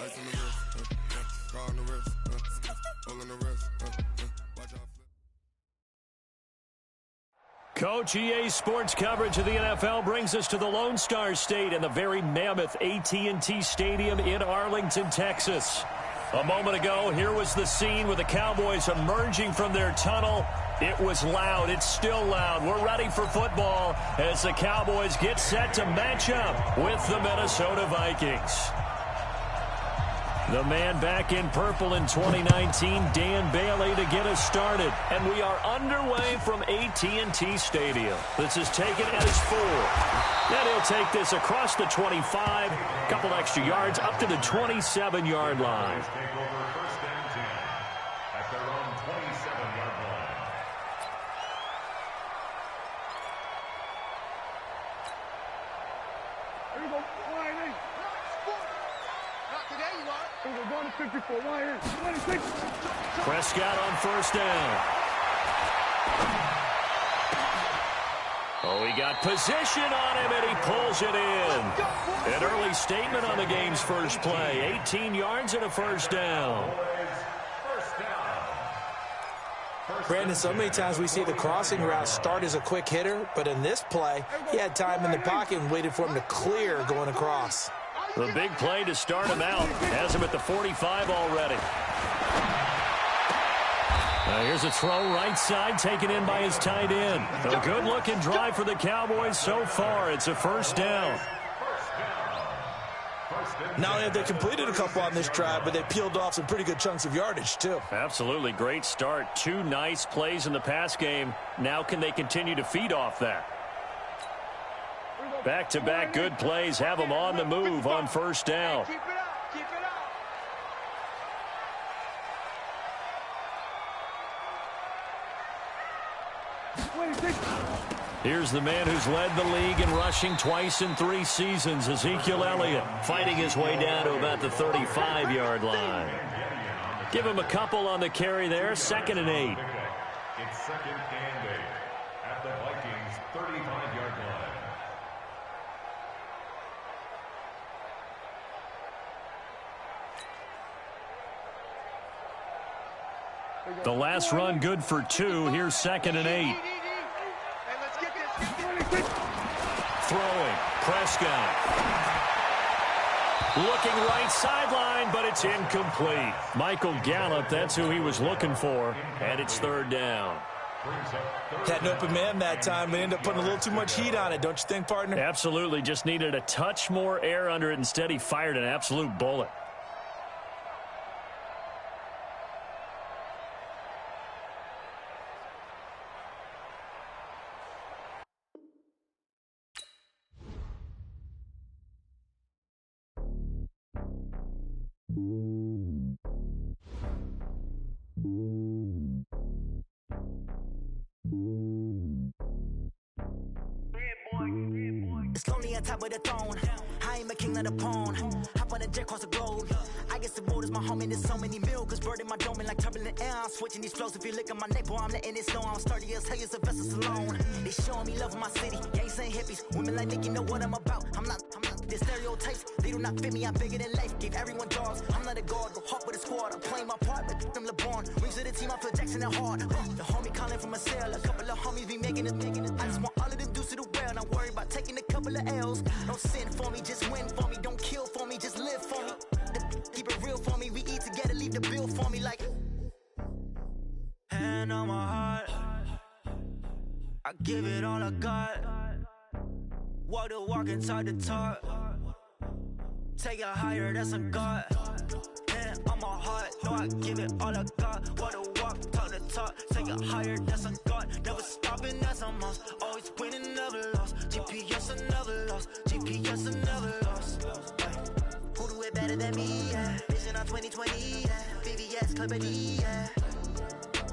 Ice on the wrist, car on the wrist, all on the wrist, watch out. Coach, EA Sports coverage of the NFL brings us to the Lone Star State and the very mammoth AT&T Stadium in Arlington, Texas. A moment ago, here was the scene with the Cowboys emerging from their tunnel. It was loud. It's still loud. We're ready for football as the Cowboys get set to match up with the Minnesota Vikings. The man back in purple in 2019, Dan Bailey, to get us started. And we are underway from AT&T Stadium. This is taken at his 4. Then he'll take this across the 25, a couple extra yards, up to the 27-yard line. Prescott on first down. Oh, he got position on him, and he pulls it in. An early statement on the game's first play. 18 yards and a first down. Brandon, so many times we see the crossing route start as a quick hitter, but in this play, he had time in the pocket and waited for him to clear going across. The big play to start him out. Has him at the 45 already. Here's a throw right side, taken in by his tight end. A good-looking drive for the Cowboys so far. It's a first down. Not only have they completed a couple on this drive, but they peeled off some pretty good chunks of yardage, too. Absolutely great start. 2 nice plays in the pass game. Now can they continue to feed off that? Back-to-back good plays have them on the move on first down. Keep it up. Keep it up. Here's the man who's led the league in rushing twice in 3 seasons, Ezekiel Elliott, fighting his way down to about the 35-yard line. Give him a couple on the carry there, 2nd and 8. It's 2nd and 8 at the Vikings' 35-yard line. The last run good for 2. Here's 2nd and 8. Throwing. Prescott. Looking right sideline, but it's incomplete. Michael Gallup, that's who he was looking for. And it's 3rd down. Had an open man that time, but ended up putting a little too much heat on it, don't you think, partner? Absolutely. Just needed a touch more air under it. Instead, he fired an absolute bullet. It's lonely on top of the throne. I am a king of the pawn. Hop on a jet across the globe. I guess the world is my home and there's so many milkers burning my dome like turbulent air. I'm switching these flows. If you look at my neck, boy, I'm letting it slow. I'm sturdy as hell as a vessel Salone. They showing me love in my city. Gangs ain't hippies. Women like Nick, you know what I'm about. I'm not the stereotypes. They do not fit me. I'm bigger than life. Give everyone jaws. I'm not a guard. Go hard with a squad. I'm playing my part, but I'm LeBron. Wings of the team, I feel Jackson and hard. The homie calling from a cell. A couple of homies be making it. I just want all of them dudes to the well. Not worry about taking a couple of L's. Don't sin for me, just win for me. Don't kill for me, just live for me. Keep it real for me. We eat together, leave the bill for me like. Hand on my heart, I give it all I got. Walk the walk and talk the talk. Take it higher, that's a God. Hand on my heart, no, I give it all I got. Walk the walk, talk the talk. Take it higher, that's a God. Never stopping, that's a must. Always winning, never lost. GPS, I never lost. GPS, I never lost. Who do it better than me? Yeah. Vision on 2020. Yeah. VVS, Clarity. Yeah.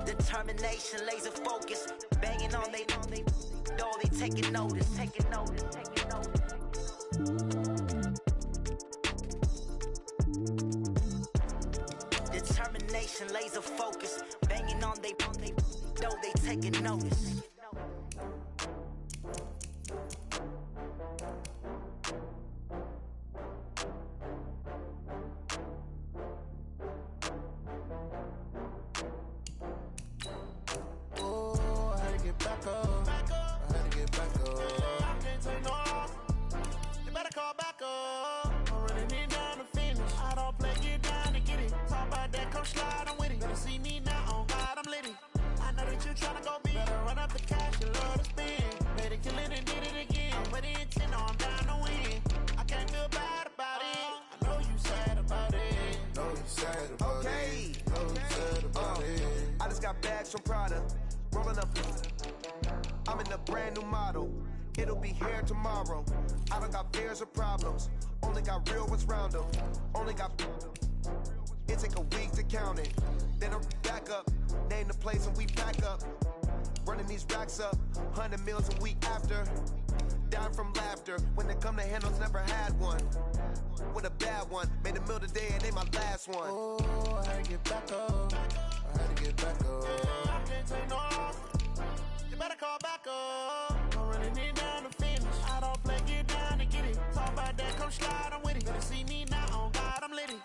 Determination, laser focus. Banging on they door, they taking notice. Taking notice. Taking notice. Determination, laser focus. Banging on they door, they taking notice. sad about it. No sad about it. I just got bags from Prada. Rolling up. I'm in a brand new model. It'll be here tomorrow. I don't got fears or problems. Only got real ones round them. Only got. It take a week to count it. Then I'm back up. Name the place and we back up. Running these racks up. 100 meals a week after. Dying from laughter. When they come to handles, never had one. With a bad one. Made a meal today and they my last one. Oh, I had to get back up. I had to get back up. I can't take no loss. You better call back up. I'm running it down to finish. I don't play, get down to get it. Talk about that, come slide, I'm with it. Better see me now, on God, I'm litty.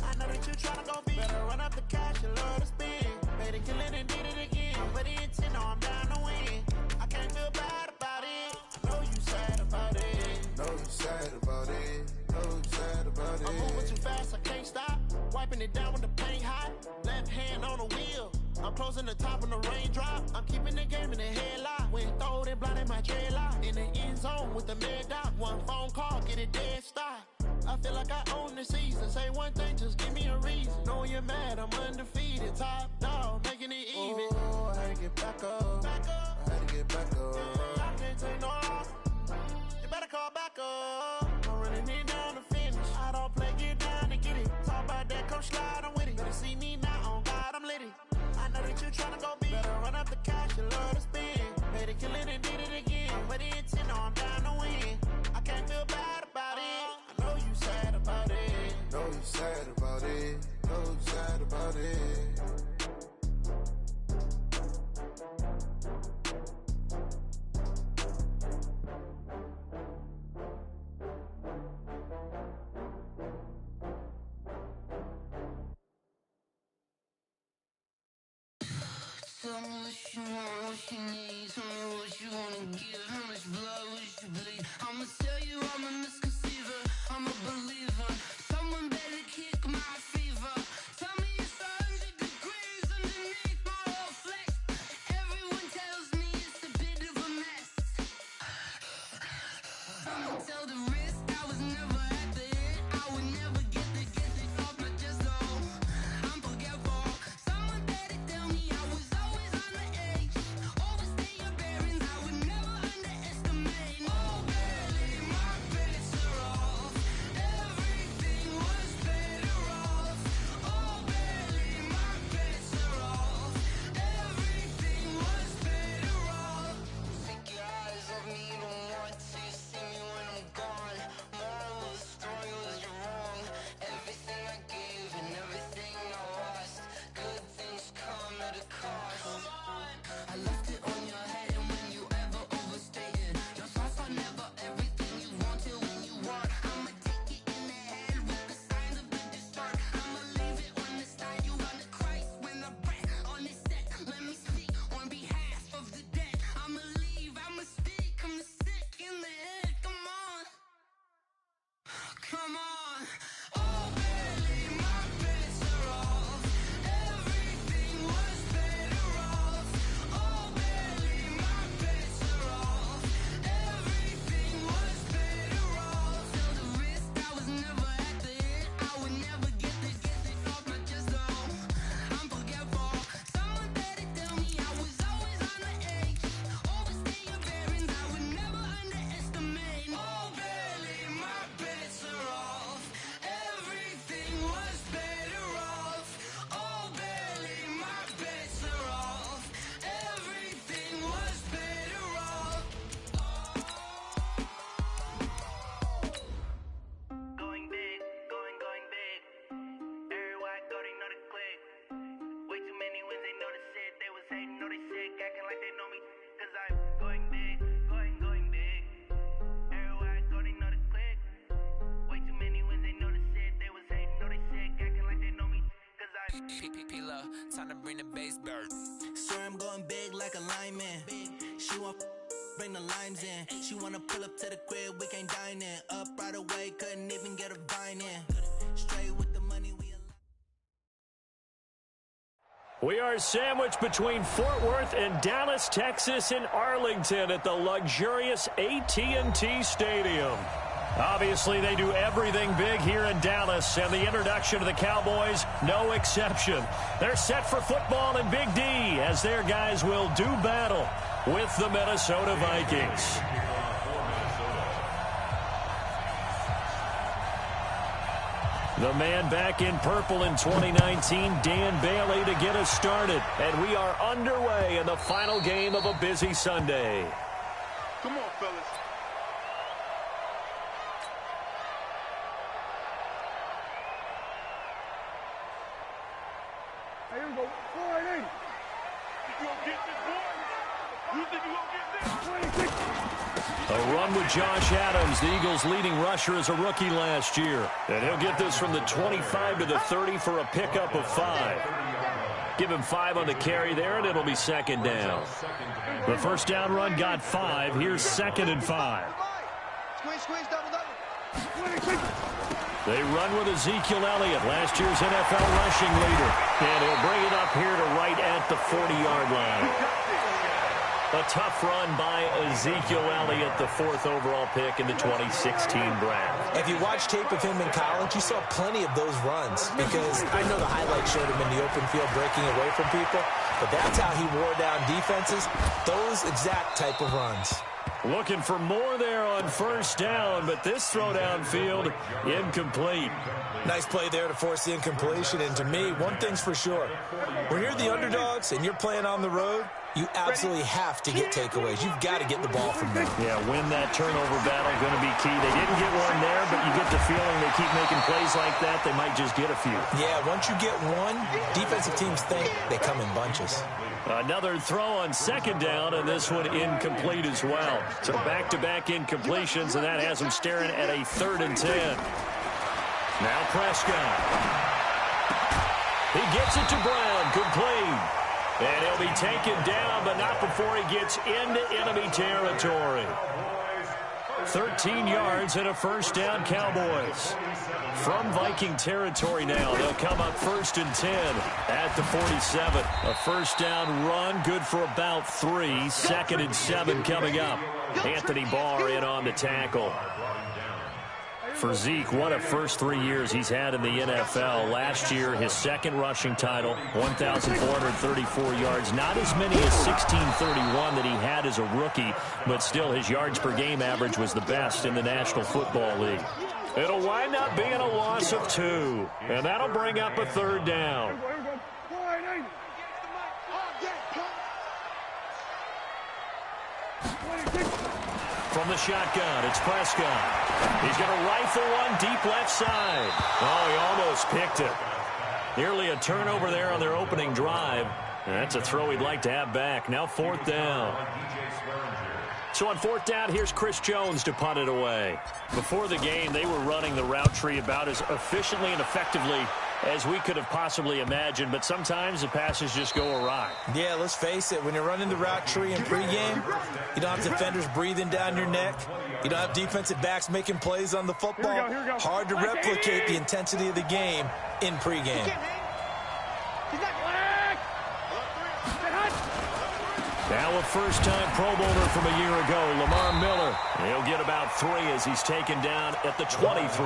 I know that you tryna go big. Better run up the cash, you love to spend. Better kill it and did it again. I'm ready and 10, no, I'm down to win. I can't feel bad about it. I know you sad about it. No, you sad about it. No, you sad about it. I'm moving too fast, I can't stop. Wiping it down when the paint hot. Left hand on the wheel. I'm closing the top when the raindrop. I'm keeping the game in the headlock. When throwed and blinded my dreadlock. In the end zone with the mid dot. One phone call, get it dead stop. I feel like I own the season. Say one thing, just give me a reason. Knowing you're mad, I'm undefeated. Top dog, making it even. Oh, I had to get back up. I had to get back up. I can't take no loss. You better call back up. I'm running it down to finish. I don't play, get down to get it. Talk about that, come slide, I'm with it. Better see me now, on God, I'm litty. I know that you tryna go big. Better run up the cash, you love to spend. Better kill it and did it again. But it's 10, no, I'm down to win. I can't feel bad about it. I know you sad about it. No, you sad about it. No, you sad about it. Tell me what you want, what you need. Tell me what you wanna give. How much blood would you bleed? I'ma tell you I'm a misconceiver. I'm a believer. Someone better kick my fever. Tell me it's 100 degrees underneath my whole flesh. Everyone tells me it's a bit of a mess. I'ma tell the risk I was never at the end. I would never get it off my chest though. I'm forgetful. Someone better tell me I was always on the edge. Overstay your bearings, I would never underestimate. Oh, barely, my bets are off. Everything was better off. Oh, barely, my bets are off. Everything was better off. Take your eyes off me, you don't want to see me when I'm gone. Moral of the story was you're wrong. Everything I gave and everything I lost. Good things come at a cost. I left it on your head, and when you ever overstated, your thoughts are never everything you wanted when you want. I'ma take it in the head with the signs of the distort. I'ma leave it on the side. You run the Christ when I breath on this set. Let me speak on behalf of the dead. I'ma leave, I'ma speak. I'm the sick in the head. Come on, come on. Oh, barely, my bets are off. Everything was better off. Oh, barely, my bets are off. Everything was better off. Tell the risk I was never at the end. I would never get it off my chest though. I'm forgetful. Someone better tell me I was always on the edge. Overstay your bearings, I would never underestimate. Oh, barely, my bets are off. Everything was better off. Oh, barely, my bets are off. Everything was better off. Going big, going big. Everywhere I go, they know the click. Way too many wins, they know the shit. They was hating, know they sick, acting like they know me. Cause I'm going big, going big. Everywhere I go, they know the click. Way too many wins, they know the shit. They was hating, know they sick, acting like they know me. Cause I'm P-Lo, time to bring the bass bird. swear I'm going big like a lineman. She want bring the limes in. She wanna pull up to the crib, we can't dine in. Up right away, couldn't even get a vine in. Straight with the money, we We are sandwiched between Fort Worth and Dallas, Texas, in Arlington at the luxurious AT&T Stadium. Obviously, they do everything big here in Dallas, and the introduction of the Cowboys, no exception. They're set for football in Big D as their guys will do battle with the Minnesota Vikings. The man back in purple in 2019, Dan Bailey, to get us started. And we are underway in the final game of a busy Sunday. Come on, fellas. Hey, here we go. 480. You gonna get this, boy? You think you gonna get this? 26. A run with Josh Adams, the Eagles' leading rusher as a rookie last year. And he'll get this from the 25 to the 30 for a pickup of 5. Give him 5 on the carry there, and it'll be second down. The first down run got 5. Here's 2nd and 5. Squeeze, double. They run with Ezekiel Elliott, last year's NFL rushing leader. And he'll bring it up here to right at the 40-yard line. A tough run by Ezekiel Elliott, the 4th overall pick in the 2016 draft. If you watch tape of him in college, you saw plenty of those runs because I know the highlights showed him in the open field breaking away from people, but that's how he wore down defenses, those exact type of runs. Looking for more there on first down, but this throw downfield incomplete. Nice play there to force the incompletion, and to me, one thing's for sure. When you're the underdogs and you're playing on the road, you absolutely have to get takeaways. You've got to get the ball from them. Yeah, win that turnover battle, going to be key. They didn't get one there, but you get the feeling they keep making plays like that, they might just get a few. Yeah, once you get one, defensive teams think they come in bunches. Another throw on second down, and this one incomplete as well. So back-to-back incompletions, and that has them staring at a 3rd and 10. Now Prescott. He gets it to Brown, complete. And he'll be taken down, but not before he gets into enemy territory. 13 yards and a first down, Cowboys. From Viking territory now, they'll come up 1st and 10 at the 47. A first down run, good for about 3. 2nd and 7 coming up. Anthony Barr in on the tackle. For Zeke, what a first 3 years he's had in the NFL. Last year, his 2nd rushing title, 1,434 yards. Not as many as 1,631 that he had as a rookie, but still his yards per game average was the best in the National Football League. It'll wind up being a loss of 2, and that'll bring up a 3rd down. From the shotgun, it's Prescott. He's going to rifle one deep left side. Oh, he almost picked it. Nearly a turnover there on their opening drive. That's a throw he'd like to have back. Now 4th down. So on 4th down, here's Chris Jones to punt it away. Before the game, they were running the route tree about as efficiently and effectively as we could have possibly imagined, but sometimes the passes just go awry. Yeah, let's face it. When you're running the route tree in pregame, you don't have defenders breathing down your neck. You don't have defensive backs making plays on the football. Here we go. Hard to replicate the intensity of the game in pregame. Now a first-time Pro Bowler from a year ago, Lamar Miller. He'll get about 3 as he's taken down at the 23.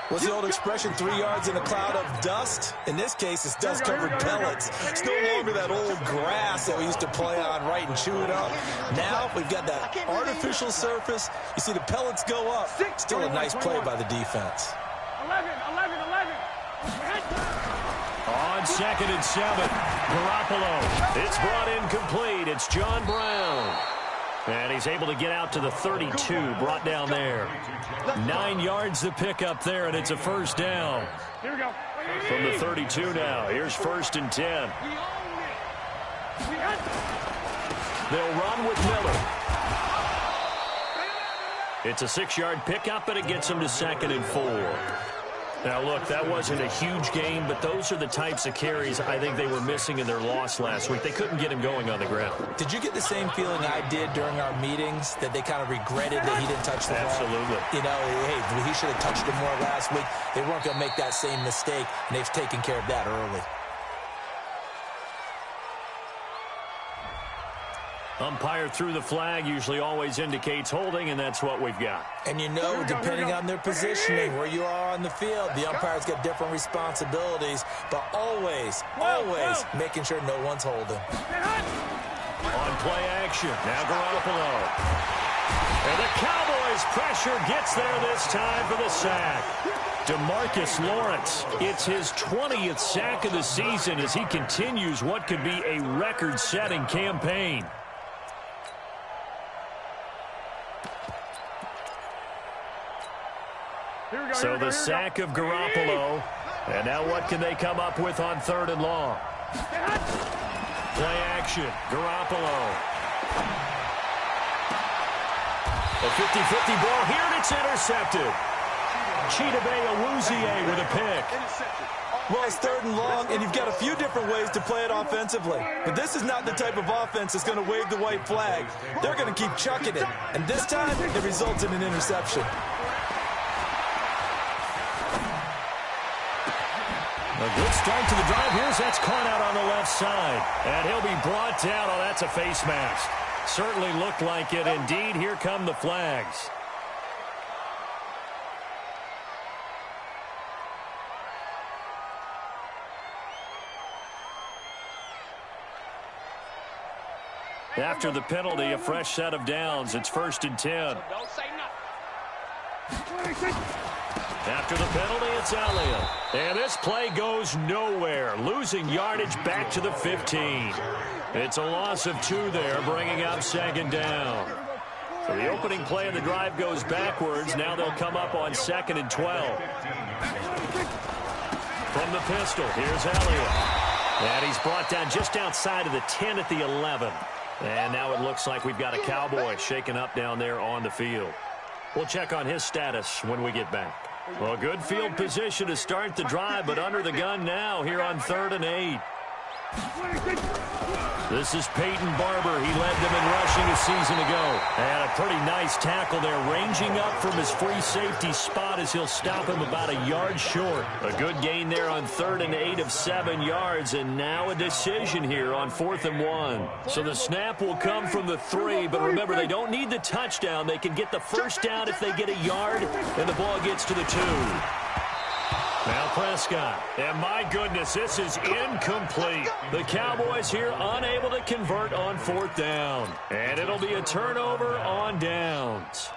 What's the old expression, 3 yards in a cloud of dust? In this case, it's dust-covered pellets. It's no longer that old grass that we used to play on, right, and chew it up. Now we've got that artificial surface. You see the pellets go up. Still a nice play by the defense. 11. On 2nd and 7, Garoppolo. It's brought in complete. It's John Brown. And he's able to get out to the 32, brought down there. 9 yards to pick up there, and it's a first down. Here we go. From the 32 now, here's 1st and 10. They'll run with Miller. It's a 6-yard pickup, and it gets him to 2nd and 4. Now, look, that wasn't a huge game, but those are the types of carries I think they were missing in their loss last week. They couldn't get him going on the ground. Did you get the same feeling I did during our meetings, that they kind of regretted that he didn't touch the ball? Absolutely. You know, hey, he should have touched it more last week. They weren't going to make that same mistake, and they've taken care of that early. Umpire threw the flag, usually always indicates holding, and that's what we've got. And you know, depending on their positioning, where you are on the field, the umpire's got different responsibilities, but always making sure no one's holding. On play action, now Garoppolo. And the Cowboys' pressure gets there this time for the sack. DeMarcus Lawrence, it's his 20th sack of the season as he continues what could be a record-setting campaign. So the sack of Garoppolo. And now what can they come up with on 3rd and long? Play action. Garoppolo. A 50-50 ball here, and it's intercepted. Chidobe with a pick. Well, it's 3rd and long, and you've got a few different ways to play it offensively. But this is not the type of offense that's going to wave the white flag. They're going to keep chucking it. And this time, it results in an interception. A good start to the drive. That's caught out on the left side. And he'll be brought down. Oh, that's a face mask. Certainly looked like it. Indeed, here come the flags. After the penalty, a fresh set of downs. It's 1st and 10. After the penalty, it's Elliott. And this play goes nowhere. Losing yardage back to the 15. It's a loss of 2 there, bringing up 2nd down. So the opening play of the drive goes backwards. Now they'll come up on 2nd and 12. From the pistol, here's Elliott. And he's brought down just outside of the 10 at the 11. And now it looks like we've got a Cowboy shaken up down there on the field. We'll check on his status when we get back. Well, good field position to start the drive, but under the gun now here on 3rd and 8. This is Peyton Barber. He led them in rushing a season ago. And a pretty nice tackle there, ranging up from his free safety spot as he'll stop him about a yard short. A good gain there on 3rd and 8 of 7 yards, and now a decision here on 4th and 1. So the snap will come from the 3, but remember, they don't need the touchdown. They can get the first down if they get a yard, and the ball gets to the 2. Now Prescott, and my goodness, this is incomplete. The Cowboys here unable to convert on 4th down. And it'll be a turnover on downs.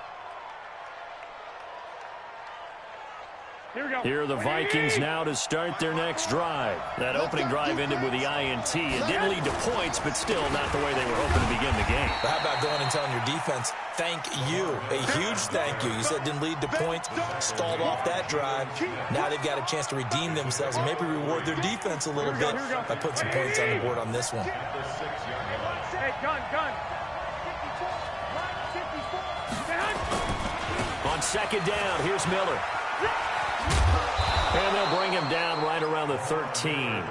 Here are the Vikings now to start their next drive. That opening drive ended with the INT. It didn't lead to points, but still not the way they were hoping to begin the game. But how about going and telling your defense, thank you, a huge thank you. You said didn't lead to points, stalled off that drive. Now they've got a chance to redeem themselves and maybe reward their defense a little bit by putting some points on the board on this one. Hey, gun. On 2nd down, here's Miller. And they'll bring him down right around the 13.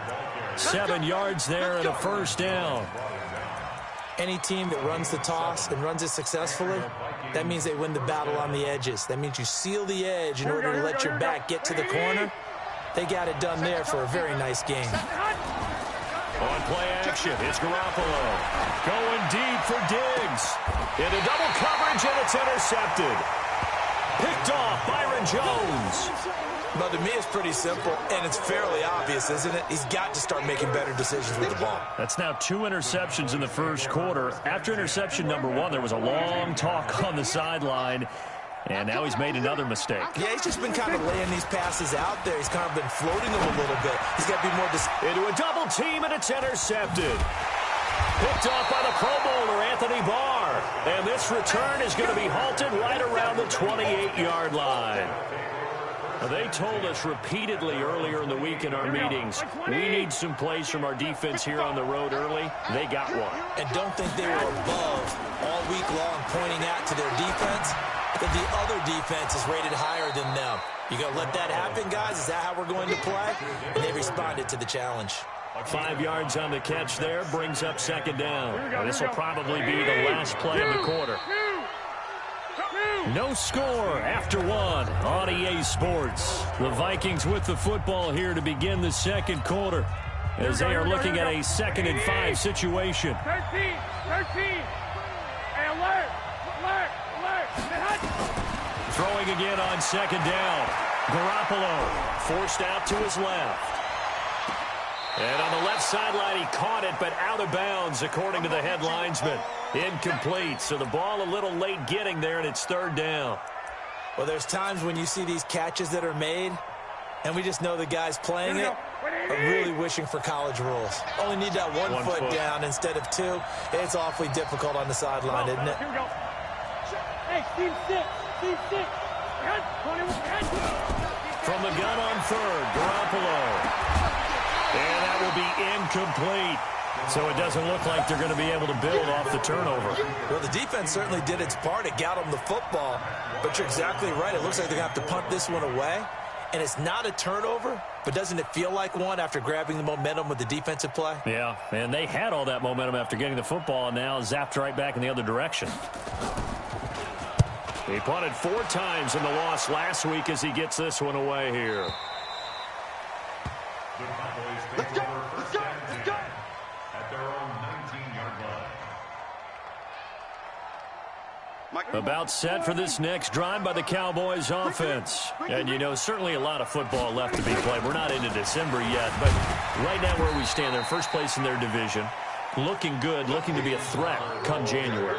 7 yards there and a first down. Any team that runs the toss and runs it successfully, that means they win the battle on the edges. That means you seal the edge in order to let your back get to the corner. They got it done there for a very nice game. On play action, it's Garoppolo. Going deep for Diggs. Into double coverage, and it's intercepted. Picked off Byron Jones. Well, to me, it's pretty simple, and it's fairly obvious, isn't it? He's got to start making better decisions with the ball. That's now 2 interceptions in the first quarter. After interception number 1, there was a long talk on the sideline, and now he's made another mistake. Yeah, he's just been kind of laying these passes out there. He's kind of been floating them a little bit. He's got to be more... Into a double team, and it's intercepted. Picked off by the Pro Bowler, Anthony Barr. And this return is going to be halted right around the 28-yard line. They told us repeatedly earlier in the week in our meetings, we need some plays from our defense here on the road early. They got one. And don't think they were above all week long pointing out to their defense that the other defense is rated higher than them. You going to let that happen, guys? Is that how we're going to play? And they responded to the challenge. 5 yards on the catch there, brings up 2nd down. This will probably be the last play of the quarter. No score after 1 on EA Sports. The Vikings with the football here to begin the 2nd quarter as they are looking at a 2nd and 5 situation. 13. Throwing again on second down. Garoppolo forced out to his left. And on the left sideline, he caught it, but out of bounds, according to the head linesman. Incomplete, so the ball a little late getting there, and it's third down. Well, there's times when you see these catches that are made, and we just know the guys playing it are really wishing for college rules. Only need that one foot down instead of two. It's awfully difficult on the sideline, isn't it? Here we go. Hey, team six. Team six. From the gun on third, Garoppolo. And that will be incomplete. So it doesn't look like they're going to be able to build off the turnover. Well, the defense certainly did its part. It got them the football. But you're exactly right. It looks like they're going to have to punt this one away. And it's not a turnover, but doesn't it feel like one after grabbing the momentum with the defensive play? Yeah, and they had all that momentum after getting the football, and now zapped right back in the other direction. He punted 4 times in the loss last week as he gets this one away here. The Cowboys take over first and 10 at their own 19-yard line. About set for this next drive by the Cowboys offense. And, you know, certainly a lot of football left to be played. We're not into December yet, but right now where we stand, they're first place in their division. Looking good, looking to be a threat come January.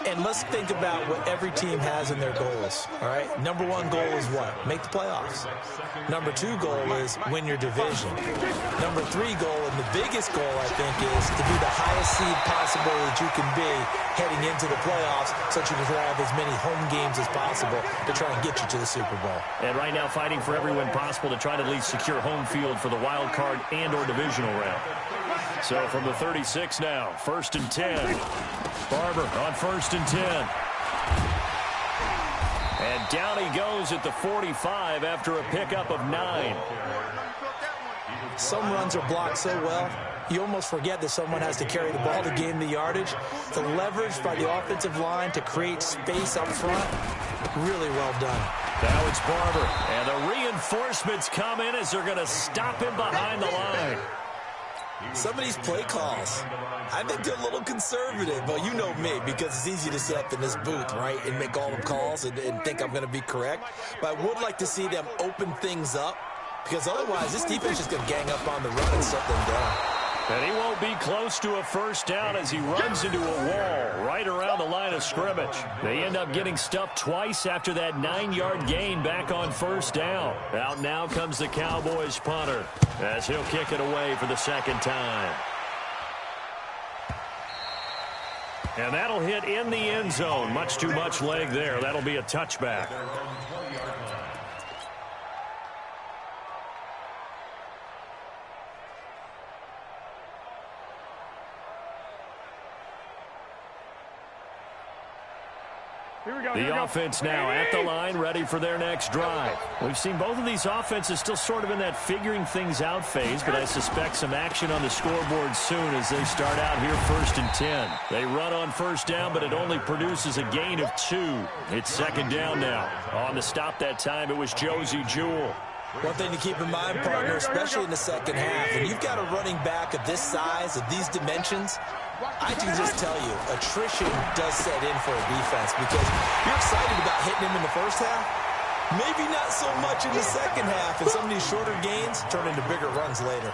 And let's think about what every team has in their goals, all right? Number 1 goal is what? Make the playoffs. Number 2 goal is win your division. Number 3 goal, and the biggest goal, I think, is to be the highest seed possible that you can be heading into the playoffs so that you can have as many home games as possible to try and get you to the Super Bowl. And right now fighting for every win possible to try to at least secure home field for the wild card and or divisional round. So from the 36 now, 1st and 10. Barber on 1st and 10. And down he goes at the 45 after a pickup of 9. Some runs are blocked so well, you almost forget that someone has to carry the ball to gain the yardage. The leverage by the offensive line to create space up front, really well done. Now it's Barber, and the reinforcements come in as they're going to stop him behind the line. Some of these play calls, I think they're a little conservative. Well, you know me, because it's easy to sit up in this booth, right, and make all the calls and think I'm going to be correct. But I would like to see them open things up, because otherwise this defense is going to gang up on the run and shut them down. And he won't be close to a first down as he runs into a wall right around the line of scrimmage. They end up getting stuffed twice after that 9-yard gain back on first down. Out now comes the Cowboys punter as he'll kick it away for the second time. And that'll hit in the end zone. Much too much leg there. That'll be a touchback. The offense now at the line, ready for their next drive. We've seen both of these offenses still sort of in that figuring things out phase, but I suspect some action on the scoreboard soon as they start out here 1st and 10. They run on first down, but it only produces a gain of 2. It's second down now. On the stop that time, it was Josie Jewell. One thing to keep in mind, partner, especially in the second half, when you've got a running back of this size, of these dimensions, I can just tell you, attrition does set in for a defense because you're excited about hitting him in the first half. Maybe not so much in the second half, and some of these shorter gains turn into bigger runs later.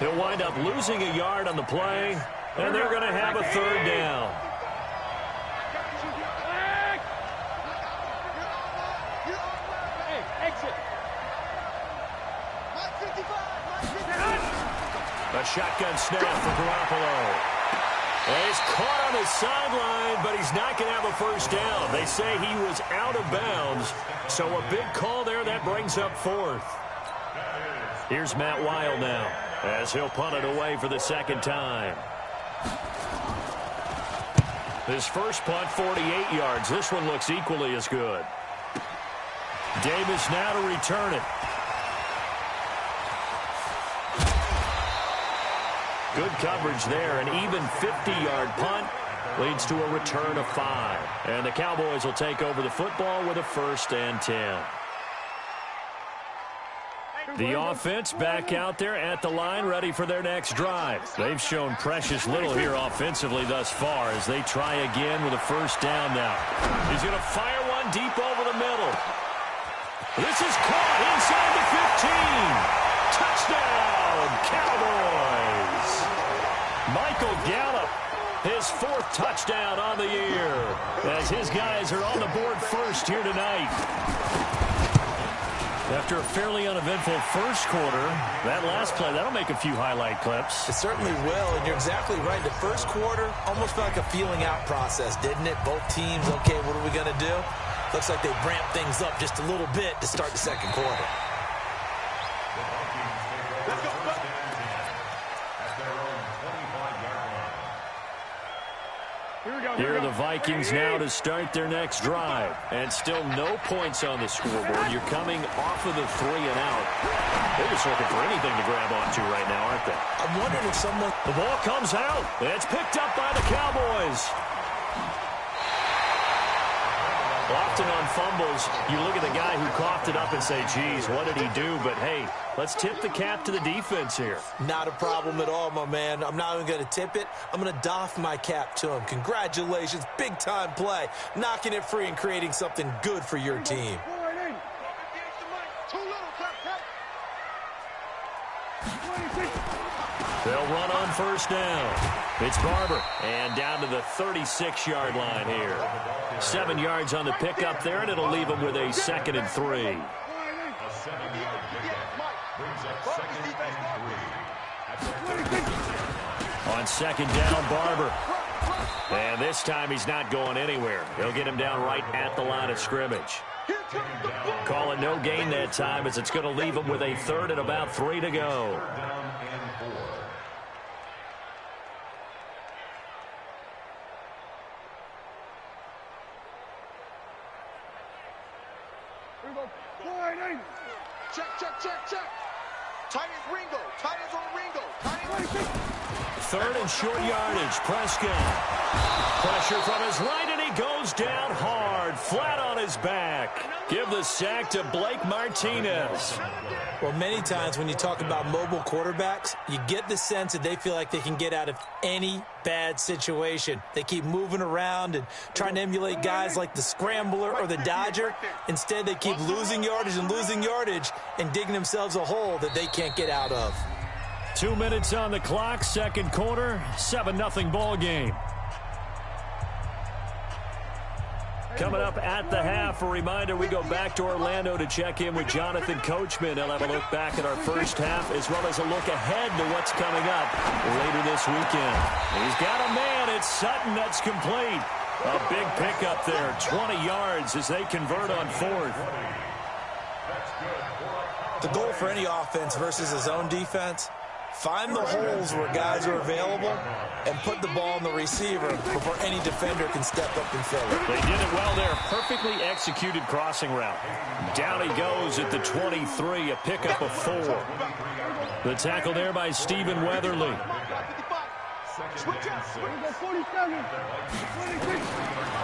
He'll wind up losing a yard on the play, and they're going to have a third down. A shotgun snap for Garoppolo. And he's caught on the sideline, but he's not going to have a first down. They say he was out of bounds, so a big call there. That brings up 4th. Here's Matt Weil now as he'll punt it away for the second time. His first punt, 48 yards. This one looks equally as good. Davis now to return it. Good coverage there. An even 50-yard punt leads to a return of 5. And the Cowboys will take over the football with a 1st and 10. The offense back out there at the line, ready for their next drive. They've shown precious little here offensively thus far as they try again with a first down now. He's going to fire one deep over the middle. This is caught inside the 15. Touchdown, Cowboys. Michael Gallup, his 4th touchdown on the year, as his guys are on the board first here tonight. After a fairly uneventful first quarter, that last play, that'll make a few highlight clips. It certainly will, and you're exactly right. The first quarter almost felt like a feeling out process, didn't it? Both teams, okay, what are we going to do? Looks like they ramped things up just a little bit to start the second quarter. Here are the Vikings now to start their next drive. And still no points on the scoreboard. You're coming off of the 3 and out. They're just looking for anything to grab onto right now, aren't they? I'm wondering if someone... The ball comes out. It's picked up by the Cowboys. Often on fumbles, you look at the guy who coughed it up and say, geez, what did he do? But, hey, let's tip the cap to the defense here. Not a problem at all, my man. I'm not even going to tip it. I'm going to doff my cap to him. Congratulations. Big-time play. Knocking it free and creating something good for your team. They'll run on first down. It's Barber, and down to the 36-yard line here. 7 yards on the pickup there, and it'll leave them with a 2nd and 3. A 7-yard pickup brings up 2nd and 3. On 2nd down, Barber. And this time he's not going anywhere. They'll get him down right at the line of scrimmage. Call it no gain that time, as it's going to leave him with a 3rd and about 3 to go. Check. Tight as Ringo. Tight as on Ringo. 3rd and short yardage. Prescott. Pressure from his right, and he goes down hard, flat on his back. Give the sack to Blake Martinez. Well, many times when you talk about mobile quarterbacks, you get the sense that they feel like they can get out of any bad situation. They keep moving around and trying to emulate guys like the Scrambler or the Dodger. Instead, they keep losing yardage and digging themselves a hole that they can't get out of. 2 minutes on the clock, second quarter, 7-0 ball game. Coming up at the half, a reminder, we go back to Orlando to check in with Jonathan Coachman. He'll have a look back at our first half as well as a look ahead to what's coming up later this weekend. He's got a man. It's Sutton that's complete. A big pickup there, 20 yards as they convert on 4th. The goal for any offense versus his own defense, find the holes where guys are available and put the ball in the receiver before any defender can step up and fill it. They did it well there. Perfectly executed crossing route. Down he goes at the 23, a pickup of 4. The tackle there by Stephen Weatherly.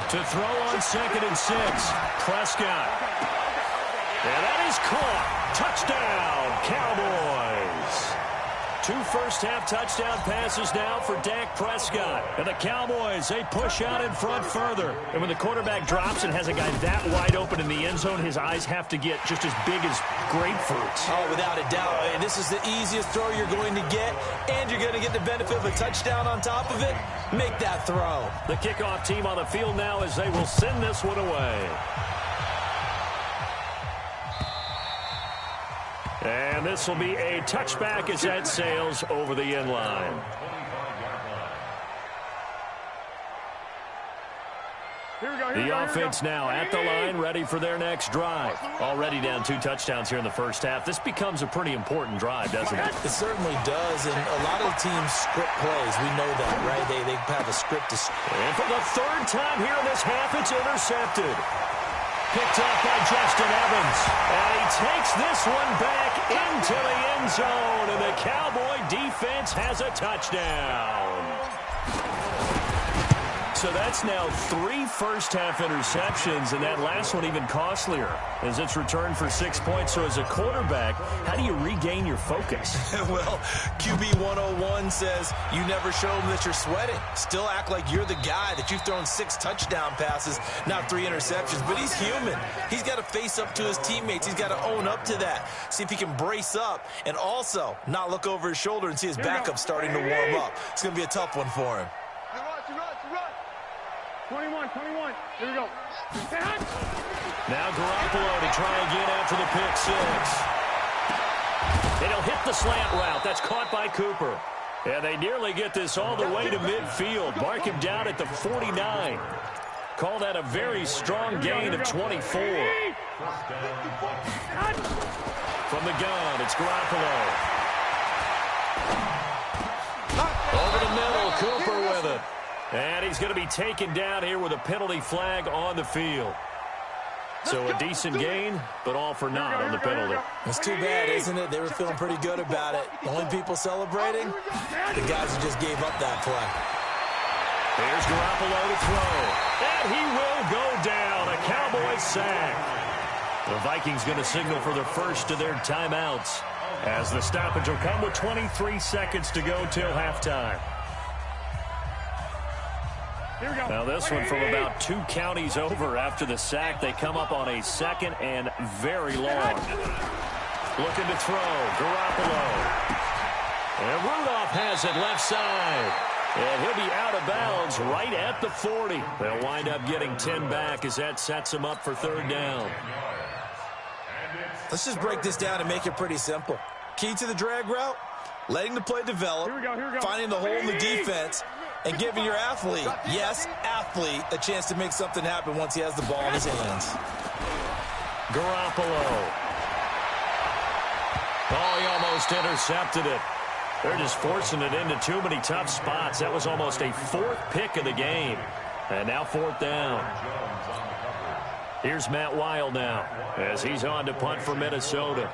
To throw on 2nd and 6, Prescott. And that is caught. Touchdown, Cowboys. 2 first-half touchdown passes now for Dak Prescott. And the Cowboys, they push out in front further. And when the quarterback drops and has a guy that wide open in the end zone, his eyes have to get just as big as grapefruits. Oh, without a doubt. And this is the easiest throw you're going to get, and you're going to get the benefit of a touchdown on top of it. Make that throw. The kickoff team on the field now as they will send this one away. And this will be a touchback as that sails over the end line. The offense now at the line, ready for their next drive. Already down 2 touchdowns here in the first half. This becomes a pretty important drive, doesn't it? It certainly does, and a lot of the teams script plays. We know that, right? They have a script to script. And for the 3rd time here in this half, it's intercepted. Picked off by Justin Evans. And he takes this one back into the end zone. And the Cowboy defense has a touchdown. So that's now 3 first-half interceptions, and that last one even costlier as it's returned for 6 points. So as a quarterback, how do you regain your focus? Well, QB 101 says you never show them that you're sweating. Still act like you're the guy, that you've thrown 6 touchdown passes, not 3 interceptions. But he's human. He's got to face up to his teammates. He's got to own up to that. See if he can brace up and also not look over his shoulder and see his backup starting to warm up. It's going to be a tough one for him. 21. Here we go. Now Garoppolo to try again after the pick 6. And he'll hit the slant route. That's caught by Cooper. And they nearly get this all the way to midfield. Mark him down at the 49. Call that a very strong gain of 24. From the gun, it's Garoppolo. Over the middle, Cooper with it. And he's going to be taken down here with a penalty flag on the field. So a decent gain, but all for naught on the penalty. It's too bad, isn't it? They were feeling pretty good about it. The only people celebrating, the guys who just gave up that play. Here's Garoppolo to throw. And he will go down. A Cowboy sack. The Vikings going to signal for the first of their timeouts as the stoppage will come with 23 seconds to go till halftime. Now this one from about 2 counties over after the sack. They come up on a 2nd and very long. Looking to throw. Garoppolo. And Rudolph has it left side. And he'll be out of bounds right at the 40. They'll wind up getting 10 back as that sets them up for 3rd down. Let's just break this down and make it pretty simple. Key to the drag route, letting the play develop, finding the hole in the defense, and giving your athlete, yes, athlete, a chance to make something happen once he has the ball in his hands. Garoppolo. Oh, he almost intercepted it. They're just forcing it into too many tough spots. That was almost a 4th pick of the game. And now 4th down. Here's Matt Weil now as he's on to punt for Minnesota.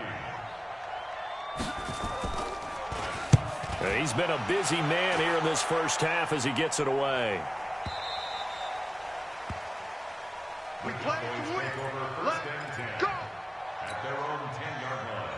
He's been a busy man here in this first half as he gets it away. We play to win. Let's go. At their own 10-yard line.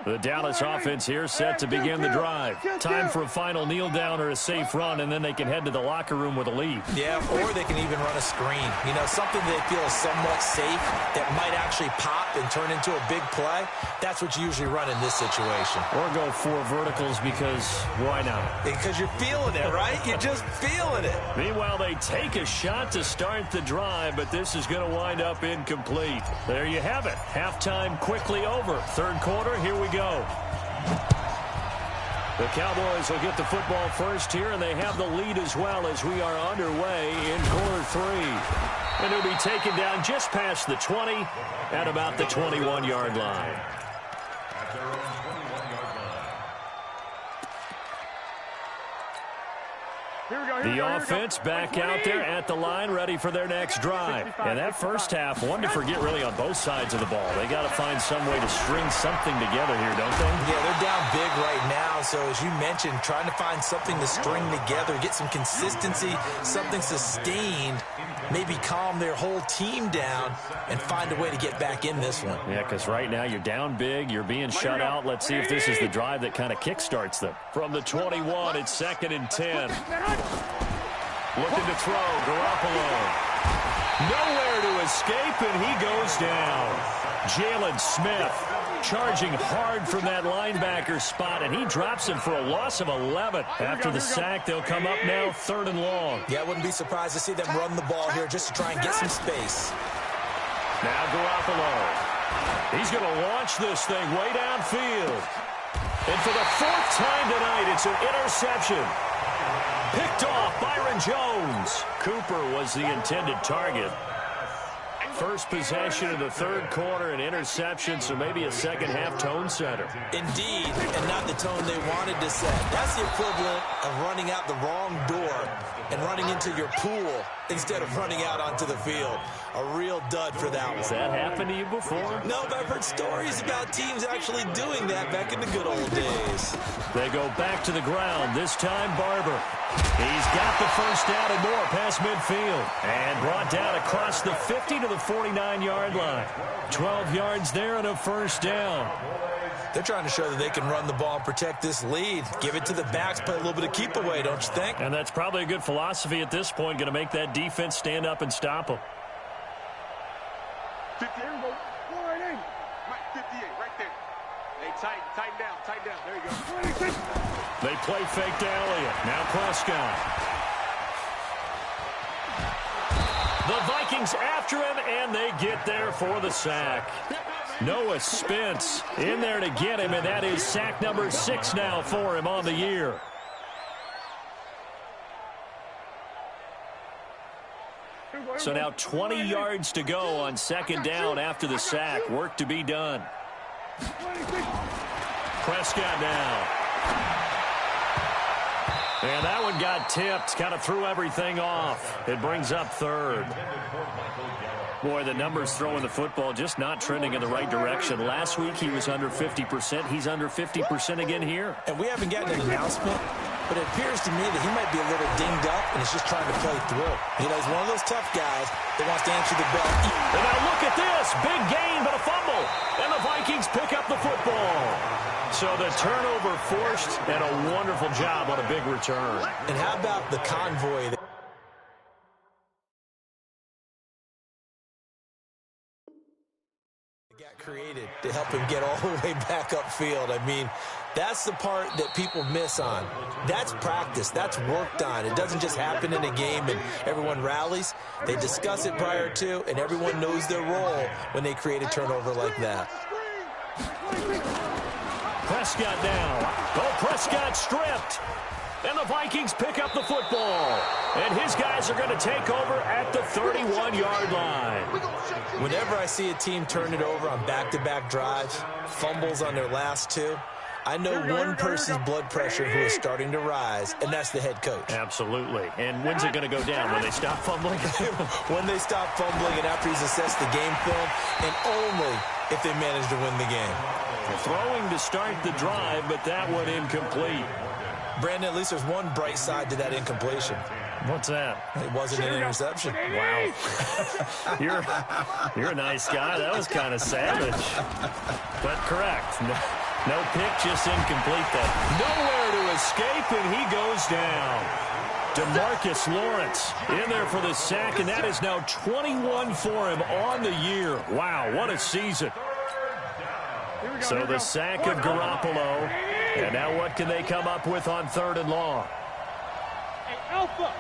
The Dallas offense here set to begin the drive. Time for a final kneel down or a safe run, and then they can head to the locker room with a lead. Yeah, or they can even run a screen. You know, something they feel is somewhat safe that might actually pop and turn into a big play. That's what you usually run in this situation. Or go 4 verticals because why not? Because you're feeling it, right? You're just feeling it. Meanwhile, they take a shot to start the drive, but this is going to wind up incomplete. There you have it. Halftime quickly over. 3rd quarter, here we go. The Cowboys will get the football first here, and they have the lead as well as we are underway in quarter 3. And he'll be taken down just past the 20 at about the 21-yard line. At their own 21-yard line. The offense back out there at the line, ready for their next drive. And that first half, one to forget really on both sides of the ball. They got to find some way to string something together here, don't they? Yeah, they're down big right now. So as you mentioned, trying to find something to string together, get some consistency, something sustained, maybe calm their whole team down and find a way to get back in this one. Yeah, because right now you're down big, you're being shut out. Let's see if this is the drive that kind of kickstarts them. From the 21, it's 2nd and 10. Looking to throw, Garoppolo. Nowhere to escape, and he goes down. Jalen Smith charging hard from that linebacker spot, and he drops him for a loss of 11. After the sack, they'll come up now 3rd and long. Yeah, I wouldn't be surprised to see them run the ball here just to try and get some space. Now Garoppolo. He's going to launch this thing way downfield. And for the 4th time tonight, it's an interception. Picked off Byron Jones. Cooper was the intended target. First possession of the 3rd quarter, an interception, so maybe a second-half tone setter. Indeed, and not the tone they wanted to set. That's the equivalent of running out the wrong door and running into your pool instead of running out onto the field. A real dud for that one. Has that happened to you before? No, but I've heard stories about teams actually doing that back in the good old days. They go back to the ground. This time, Barber. He's got the first down and more past midfield. And brought down across the 50 to the 49-yard line. 12 yards there and a first down. They're trying to show that they can run the ball and protect this lead. Give it to the backs, play a little bit of keep away, don't you think? And that's probably a good philosophy at this point, going to make that defense stand up and stop them. 58, Mike, 58, right there. Hey, tighten down. There you go. 26. They play fake to Elliott. Now Prescott. The Vikings after him, and they get there for the sack. Noah Spence in there to get him, and that is sack number 6 now for him on the year. So now 20 yards to go on second down after the sack. Work to be done. Prescott now. And that one got tipped. Kind of threw everything off. It brings up third. Boy, the numbers throwing the football just not trending in the right direction. Last week he was under 50%. He's under 50% again here. And we haven't gotten an announcement, but it appears to me that he might be a little dinged up and is just trying to play through. You know, he's one of those tough guys that wants to answer the bell. And now look at this. Big gain, but a fumble. And the Vikings pick up the football. So the turnover forced, and a wonderful job on a big return. And how about the convoy that got created to help him get all the way back upfield? I mean, that's the part that people miss on. That's practice. That's worked on. It doesn't just happen in a game and everyone rallies. They discuss it prior to, and everyone knows their role when they create a turnover like that. Prescott now. Oh, Prescott stripped. And the Vikings pick up the football. And his guys are going to take over at the 31-yard line. Whenever I see a team turn it over on back-to-back drives, fumbles on their last two, I know one person's blood pressure who is starting to rise, and that's the head coach. Absolutely. And when's it going to go down? When they stop fumbling? When they stop fumbling and after he's assessed the game film, and only if they manage to win the game. Throwing to start the drive, but that one incomplete. Brandon, at least there's one bright side to that incompletion. What's that? It wasn't an interception. Wow. You're a nice guy. That was kind of savage. But correct. No pick, just incomplete then. Nowhere to escape, and he goes down. DeMarcus Lawrence in there for the sack, and that is now 21 for him on the year. Wow, what a season. So the sack of Garoppolo. And now what can they come up with on 3rd and long? Alpha.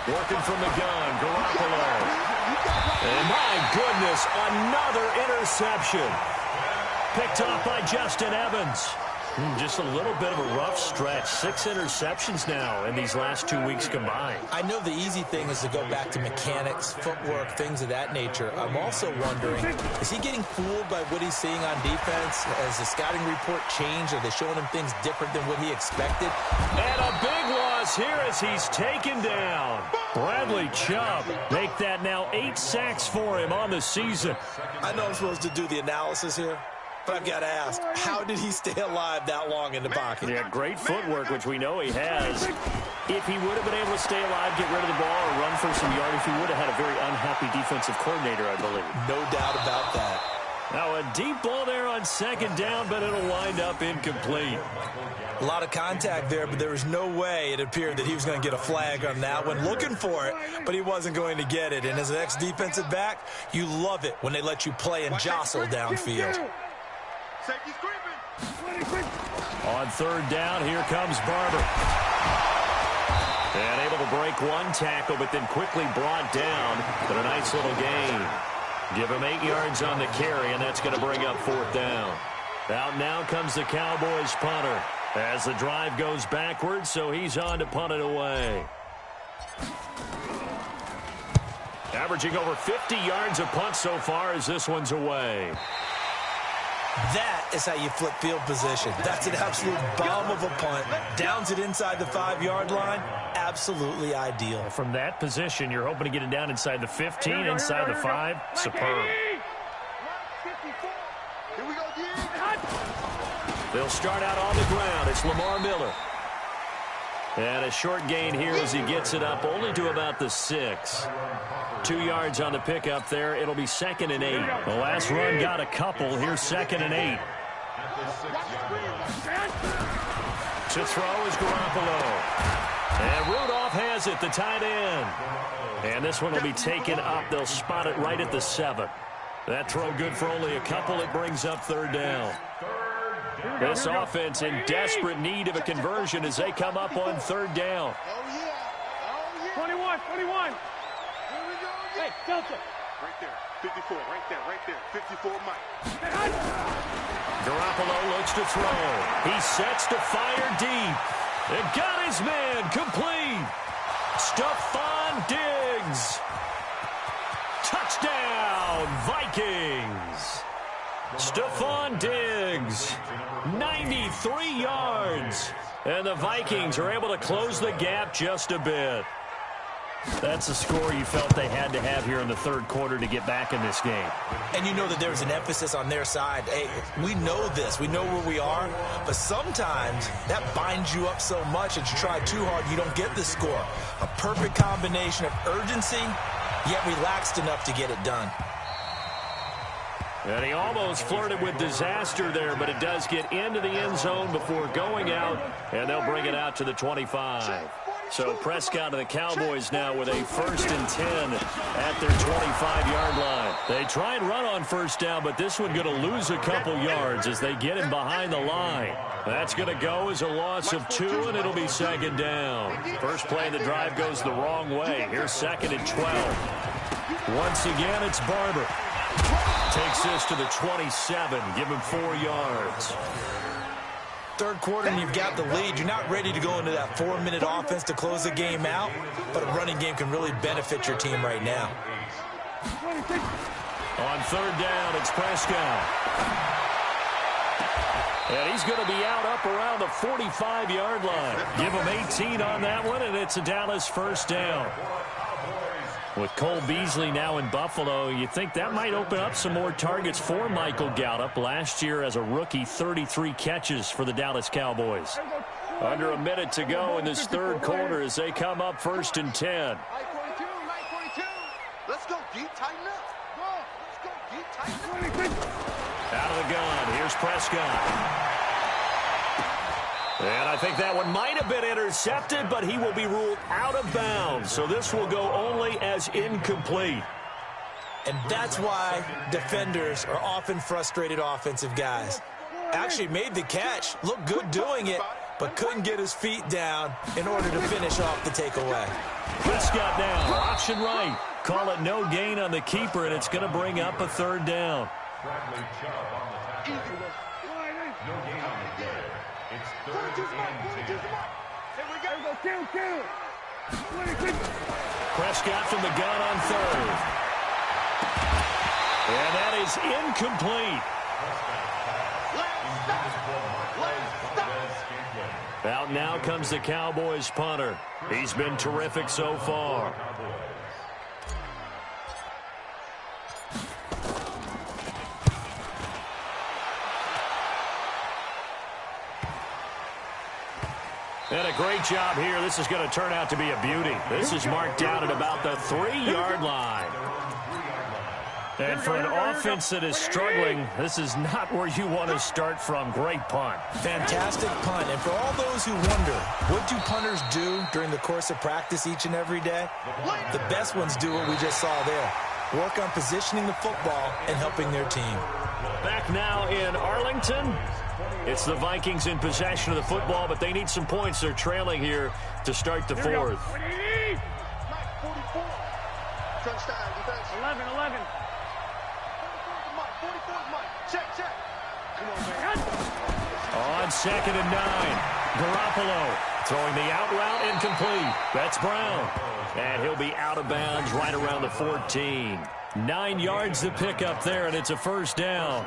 Working from the gun, Garoppolo. And my goodness, another interception. Picked off by Justin Evans. Just a little bit of a rough stretch. 6 interceptions now in these last 2 weeks combined. I know the easy thing is to go back to mechanics, footwork, things of that nature. I'm also wondering, is he getting fooled by what he's seeing on defense? Has the scouting report changed? Are they showing him things different than what he expected? And a big loss here as he's taken down. Bradley Chubb make that now 8 sacks for him on the season. I know I'm supposed to do the analysis here, but I've got to ask, how did he stay alive that long in the pocket? Yeah, great footwork, which we know he has. If he would have been able to stay alive, get rid of the ball, or run for some yardage, he would have had a very unhappy defensive coordinator, I believe. No doubt about that. Now a deep ball there on 2nd down, but it'll wind up incomplete. A lot of contact there, but there was no way it appeared that he was going to get a flag on that one. Looking for it, but he wasn't going to get it. And as an ex-defensive back, you love it when they let you play and jostle downfield. Safety's creeping. On 3rd down, here comes Barber. And able to break one tackle, but then quickly brought down. But a nice little gain. Give him 8 yards on the carry, and that's going to bring up 4th down. Out now comes the Cowboys punter as the drive goes backwards, so he's on to punt it away. Averaging over 50 yards a punt so far as this one's away. That is how you flip field position. That's an absolute bomb of a punt. Downs it inside the 5-yard line. Absolutely ideal. From that position, you're hoping to get it down inside the 15, inside the 5. Superb. They'll start out on the ground. It's Lamar Miller. And a short gain here as he gets it up only to about the 6. 2 yards on the pickup there. It'll be 2nd and 8. The last run got a couple. Here's 2nd and 8. To throw is Garoppolo. And Rudolph has it, the tight end. And this one will be taken up. They'll spot it right at the 7. That throw good for only a couple. It brings up 3rd down. This offense in desperate need of a conversion as they come up on 3rd down. 21. Hey, Delta. Right there. 54. Right there. 54, Mike. Garoppolo looks to throw. He sets to fire deep. It got his man complete. Stephon Diggs. Touchdown, Vikings. Stephon Diggs, 93 yards. And the Vikings are able to close the gap just a bit. That's a score you felt they had to have here in the 3rd quarter to get back in this game. And you know that there was an emphasis on their side. Hey, we know this. We know where we are. But sometimes that binds you up so much that you try too hard, you don't get the score. A perfect combination of urgency, yet relaxed enough to get it done. And he almost flirted with disaster there, but it does get into the end zone before going out, and they'll bring it out to the 25. So Prescott and the Cowboys now with a 1st and 10 at their 25-yard line. They try and run on 1st down, but this one going to lose a couple yards as they get him behind the line. That's going to go as a loss of 2, and it'll be 2nd down. First play of the drive goes the wrong way. Here's 2nd and 12. Once again, it's Barber. Takes this to the 27. Give him 4 yards. 3rd quarter and you've got the lead. You're not ready to go into that 4-minute offense to close the game out, but a running game can really benefit your team right now. On 3rd down, it's Prescott. And he's going to be out up around the 45-yard line. Give him 18 on that one, and it's a Dallas 1st down. With Cole Beasley now in Buffalo, you think that might open up some more targets for Michael Gallup. Last year as a rookie, 33 catches for the Dallas Cowboys. Under a minute to go in this 3rd quarter as they come up 1st and 10. Let's go deep, tighten up. Let's go deep, tighten up. Out of the gun, here's Prescott. And I think that one might have been intercepted, but he will be ruled out of bounds. So this will go only as incomplete. And that's why defenders are often frustrated offensive guys. Actually made the catch, looked good doing it, but couldn't get his feet down in order to finish off the takeaway. Prescott now, option right. Call it no gain on the keeper, and it's going to bring up a 3rd down. No gain on the play. It's 3rd and 10. Prescott from the gun on 3rd. And that is incomplete. Out now comes the Cowboys punter. He's been terrific so far. And a great job here. This is going to turn out to be a beauty. This is marked down at about the 3-yard line. And for an offense that is struggling, this is not where you want to start from. Great punt. Fantastic punt. And for all those who wonder, what do punters do during the course of practice each and every day? The best ones do what we just saw there. Work on positioning the football and helping their team. Back now in Arlington. It's the Vikings in possession of the football, but they need some points. They're trailing here to start the 4th. 11. Check. Come on, man. On 2nd and 9. Garoppolo throwing the out route incomplete. That's Brown. And he'll be out of bounds right around the 14. 9 yards to pick up there, and it's a 1st down.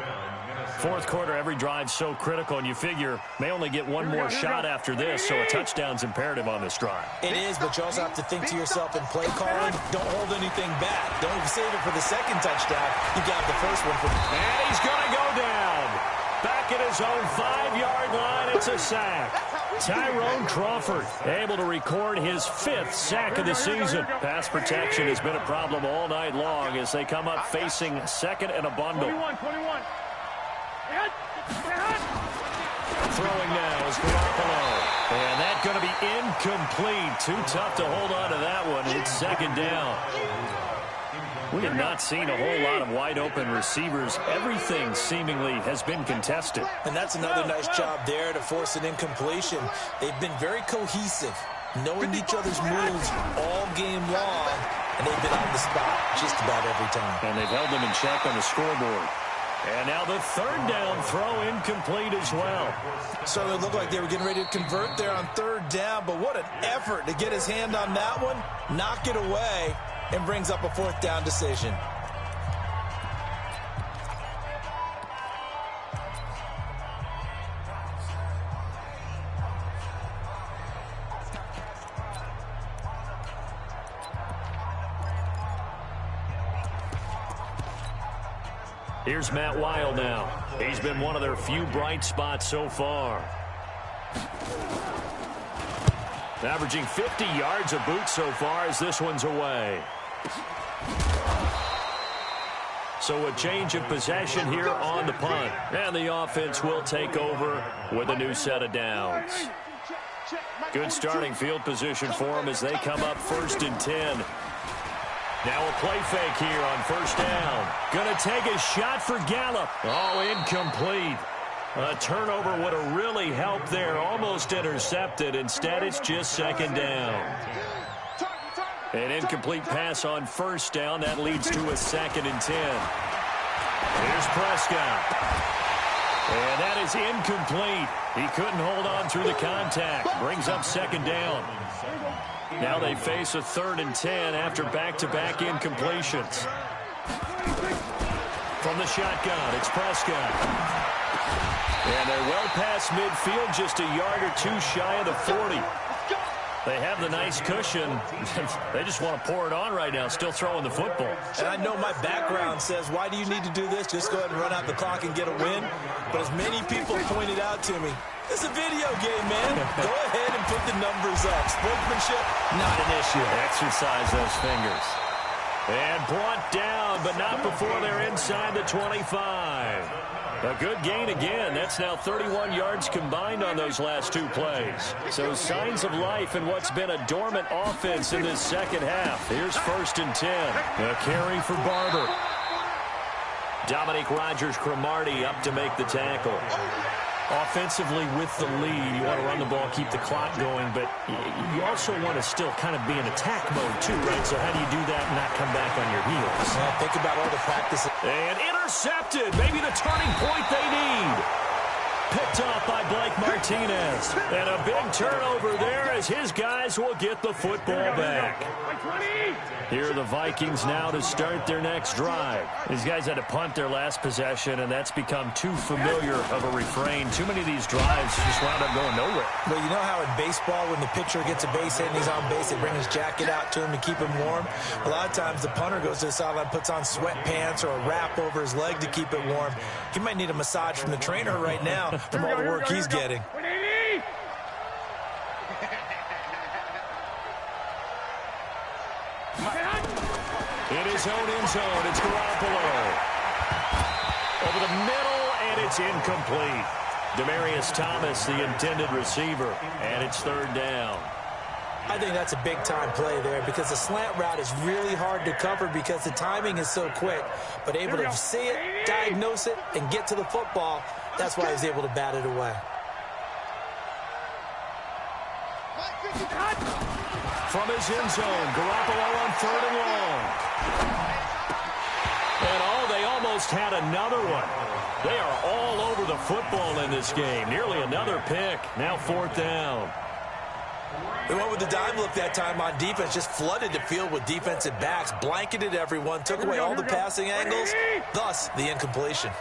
Fourth quarter, every drive's so critical, and you figure may only get one more shot after this, so a touchdown's imperative on this drive. It is, but you also have to think to yourself in play calling, don't hold anything back. Don't save it for the second touchdown. You got the first one. And he's going to go down. Back at his own 5-yard line, it's a sack. Tyrone Crawford able to record his 5th sack of the season. Pass protection has been a problem all night long as they come up facing second and a bundle. 21. Throwing now is Garoppolo. And that's going to be incomplete. Too tough to hold on to that one. It's second down. We have not seen a whole lot of wide-open receivers. Everything seemingly has been contested. And that's another nice job there to force an incompletion. They've been very cohesive, knowing each other's moves all game long, and they've been on the spot just about every time. And they've held them in check on the scoreboard. And now the third down throw incomplete as well. So it looked like they were getting ready to convert there on third down, but what an effort to get his hand on that one, knock it away, and brings up a fourth down decision. Here's Matt Weil now. He's been one of their few bright spots so far. Averaging 50 yards a boot so far as this one's away. So a change of possession here on the punt. And the offense will take over with a new set of downs. Good starting field position for them as they come up 1st and 10. Now a play fake here on first down. Going to take a shot for Gallup. Oh, incomplete. A turnover would have really helped there. Almost intercepted. Instead, it's just second down. An incomplete pass on first down. That leads to a 2nd and 10. Here's Prescott. And that is incomplete. He couldn't hold on through the contact. Brings up second down. Now they face a 3rd and 10 after back-to-back incompletions. From the shotgun, it's Prescott. And they're well past midfield, just a yard or two shy of the 40. They have the nice cushion. They just want to pour it on right now, still throwing the football. And I know my background says, why do you need to do this? Just go ahead and run out the clock and get a win. But as many people pointed out to me, it's a video game, man. Go ahead and put the numbers up. Sportsmanship, not an issue. Exercise those fingers. And brought down, but not before they're inside the 25. A good gain again. That's now 31 yards combined on those last 2 plays. So signs of life in what's been a dormant offense in this second half. Here's 1st and 10. A carry for Barber. Dominique Rodgers-Cromartie up to make the tackle. Offensively with the lead, you want to run the ball, keep the clock going, but you also want to still kind of be in attack mode too, right? So how do you do that and not come back on your heels? Well, think about all the practice. And intercepted. Maybe the turning point they need. Picked off by Blake Martinez. And a big turnover there as his guys will get the football back. Here are the Vikings now to start their next drive. These guys had to punt their last possession, and that's become too familiar of a refrain. Too many of these drives just wound up going nowhere. Well, you know how in baseball, when the pitcher gets a base hit and he's on base, they bring his jacket out to him to keep him warm. A lot of times the punter goes to the sideline, puts on sweatpants or a wrap over his leg to keep it warm. He might need a massage from the trainer right now from all the work he's getting. In his own end zone, it's Garoppolo. Over the middle, and it's incomplete. Demaryius Thomas, the intended receiver, and it's 3rd down. I think that's a big-time play there because the slant route is really hard to cover because the timing is so quick. But able to see it, diagnose it, and get to the football, that's why he was able to bat it away. From his end zone, Garoppolo on 3rd and long. And they almost had another one. They are all over the football in this game. Nearly another pick. Now 4th down. They went with the dime look that time on defense, just flooded the field with defensive backs, blanketed everyone, took away all the passing angles, thus the incompletion.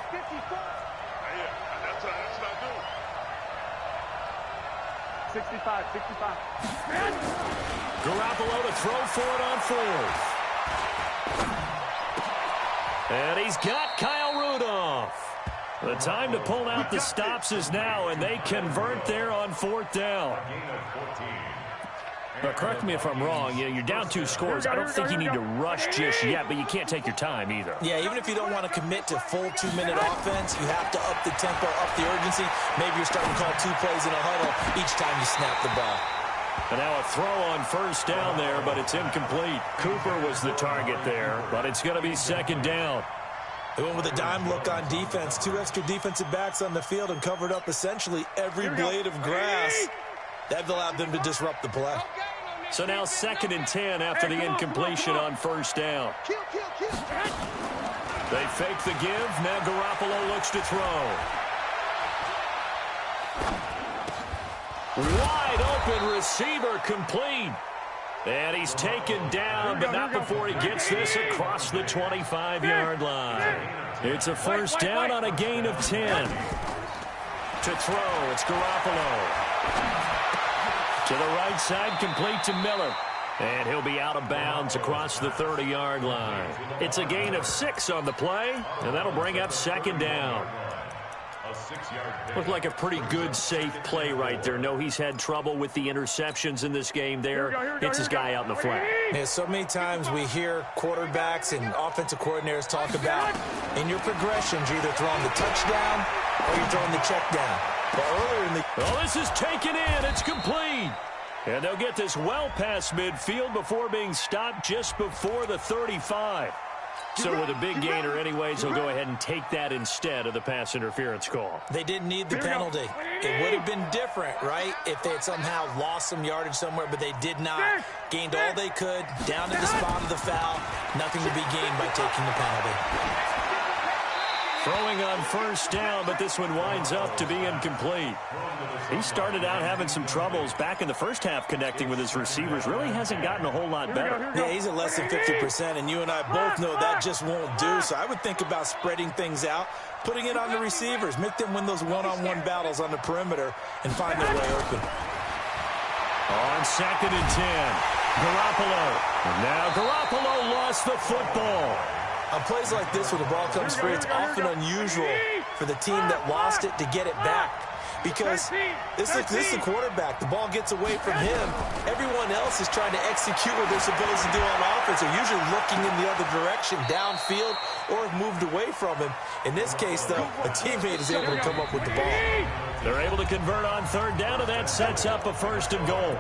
65. Garoppolo to throw for it on fourth. And he's got Kyle Rudolph. The time to pull out the stops is now, and they convert there on fourth down. But correct me if I'm wrong, you're down 2 scores. I don't think you need to rush just yet, but you can't take your time either. Yeah, even if you don't want to commit to full 2-minute offense, you have to up the tempo, up the urgency. Maybe you're starting to call 2 plays in a huddle each time you snap the ball. And now a throw on first down there, but it's incomplete. Cooper was the target there, but it's going to be second down. They went with a dime look on defense. 2 extra defensive backs on the field and covered up essentially every blade of grass. That allowed them to disrupt the play. So now 2nd and 10 after the incompletion on first down. They fake the give. Now Garoppolo looks to throw. Wide open receiver complete. And he's taken down, but not before he gets this across the 25-yard line. It's a first down on a gain of 10. To throw, it's Garoppolo. To the right side, complete to Miller. And he'll be out of bounds across the 30-yard line. It's a gain of 6 on the play, and that'll bring up second down. Looked like a pretty good, safe play right there. No, he's had trouble with the interceptions in this game there. It's his guy out in the flat. Yeah, so many times we hear quarterbacks and offensive coordinators talk about in your progressions, you're either throwing the touchdown or you're throwing the check down. But earlier in the... Oh, this is taken in. It's complete. And they'll get this well past midfield before being stopped just before the 35. So with a big gainer anyways, they'll go ahead and take that instead of the pass interference call. They didn't need the penalty. It would have been different, right, if they had somehow lost some yardage somewhere, but they did not. Gained all they could, down to the spot of the foul. Nothing to be gained by taking the penalty. Throwing on first down, but this one winds up to be incomplete. He started out having some troubles back in the first half connecting with his receivers. Really hasn't gotten a whole lot better. Yeah, he's at less than 50%, and you and I both know that just won't do. So I would think about spreading things out, putting it on the receivers, make them win those one-on-one battles on the perimeter, and find their way open. On 2nd and 10, Garoppolo. And now Garoppolo lost the football. On plays like this where the ball comes free, it's often unusual for the team that lost it to get it back. Because this is the quarterback. The ball gets away from him. Everyone else is trying to execute what they're supposed to do on offense. They're usually looking in the other direction, downfield, or have moved away from him. In this case, though, a teammate is able to come up with the ball. They're able to convert on third down, and that sets up a 1st and goal.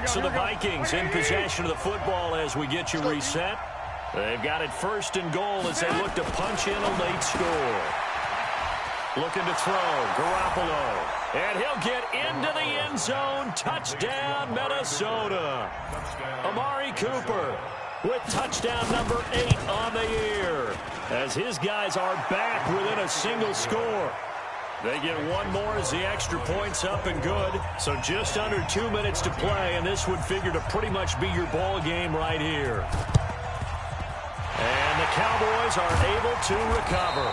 So the Vikings in possession of the football as we get you reset. They've got it 1st and goal as they look to punch in a late score. Looking to throw, Garoppolo. And he'll get into the end zone. Touchdown, Minnesota. Amari Cooper with touchdown number 8 on the year as his guys are back within a single score. They get one more as the extra point's up and good. So just under 2 minutes to play, and this would figure to pretty much be your ball game right here. And the Cowboys are able to recover.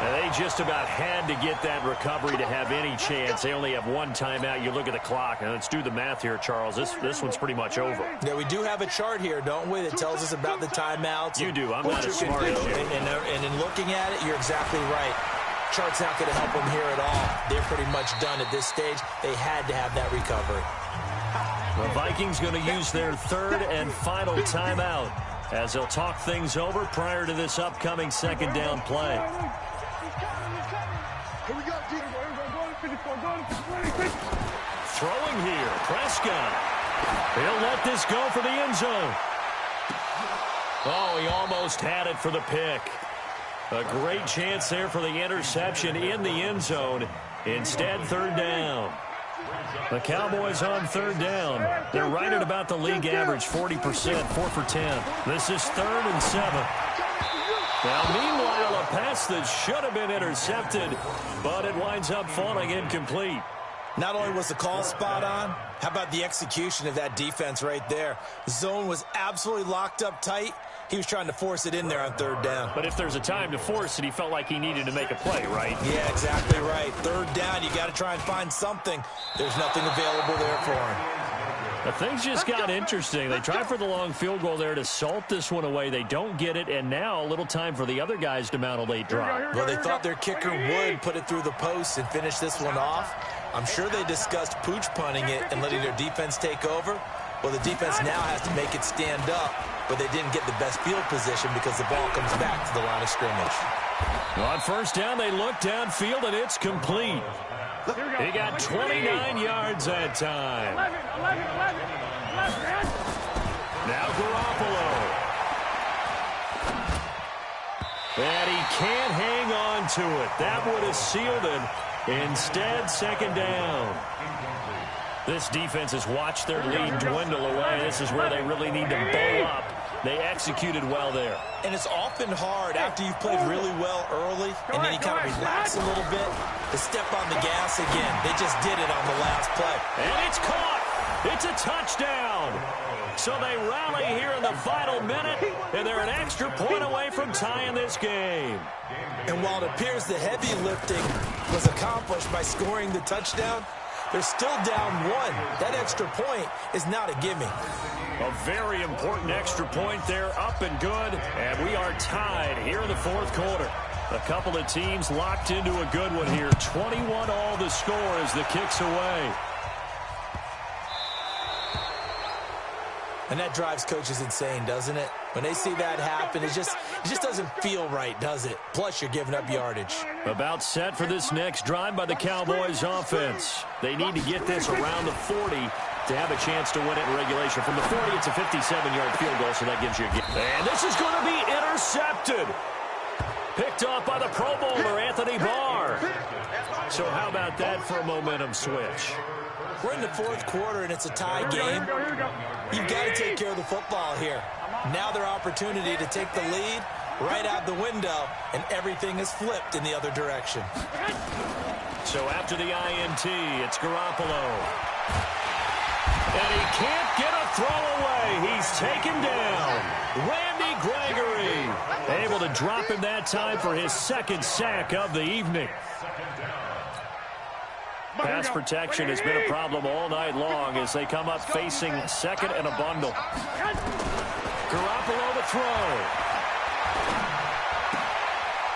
And they just about had to get that recovery to have any chance. They only have one timeout. You look at the clock, and let's do the math here, Charles. This one's pretty much over. Yeah, we do have a chart here, don't we, that tells us about the timeouts. You do. I'm not as smart as you. And in looking at it, you're exactly right. Chart's not going to help them here at all. They're pretty much done at this stage. They had to have that recovery. The Vikings going to use their 3rd and final timeout as they'll talk things over prior to this upcoming 2nd down play. Throwing here, Prescott. He'll let this go for the end zone. Oh, he almost had it for the pick. A great chance there for the interception in the end zone. Instead, 3rd down. The Cowboys on 3rd down. They're right at about the league average, 40%, 4 for 10. This is 3rd and 7. Now, meanwhile, a pass that should have been intercepted, but it winds up falling incomplete. Not only was the call spot on, how about the execution of that defense right there? Zone was absolutely locked up tight. He was trying to force it in there on third down. But if there's a time to force it, he felt like he needed to make a play, right? Yeah, exactly right. Third down, you got to try and find something. There's nothing available there for him. But things just got interesting. They tried for the long field goal there to salt this one away. They don't get it, and now a little time for the other guys to mount a late drive. Well, they thought their kicker would put it through the post and finish this one off. I'm sure they discussed pooch punting it and letting their defense take over. Well, the defense now has to make it stand up, but they didn't get the best field position because the ball comes back to the line of scrimmage. On first down, they look downfield, and it's complete. He got 29 yards that time. 11. Now Garoppolo. And he can't hang on to it. That would have sealed it. Instead, second down. This defense has watched their lead dwindle away. This is where they really need to bow up. They executed well there. And it's often hard after you've played really well early and then you kind of relax a little bit to step on the gas again. They just did it on the last play. And it's caught. It's a touchdown. So they rally here in the final minute, and they're an extra point away from tying this game. And while it appears the heavy lifting was accomplished by scoring the touchdown, they're still down one. That extra point is not a gimme. A very important extra point there, up and good. And we are tied here in the fourth quarter. A couple of teams locked into a good one here. 21 all the score as the kick's away. And that drives coaches insane, doesn't it? When they see that happen, it just doesn't feel right, does it? Plus, you're giving up yardage. About set for this next drive by the Cowboys offense. They need to get this around the 40 to have a chance to win it in regulation. From the 40, it's a 57-yard field goal, so that gives you a game. And this is going to be intercepted. Picked off by the Pro Bowler, Anthony Barr. So how about that for a momentum switch? We're in the fourth quarter, and it's a tie game. You've got to take care of the football here. Now their opportunity to take the lead right out the window, and everything is flipped in the other direction. So after the INT, it's Garoppolo. And he can't get a throw away. He's taken down. Randy Gregory able to drop him that time for his second sack of the evening. Pass protection has been a problem all night long as they come up facing second and a bundle. Garoppolo to throw.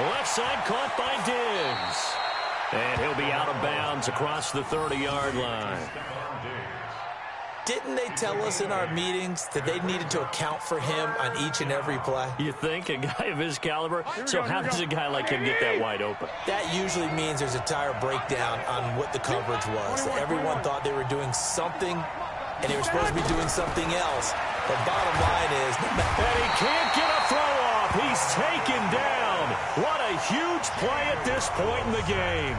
Left side caught by Diggs. And he'll be out of bounds across the 30-yard line. Didn't they tell us in our meetings that they needed to account for him on each and every play? You think? A guy of his caliber? So how does a guy like him get that wide open? That usually means there's a tire breakdown on what the coverage was. Everyone thought they were doing something, and they were supposed to be doing something else. But bottom line is... And he can't get a throw off. He's taken down. What a huge play at this point in the game.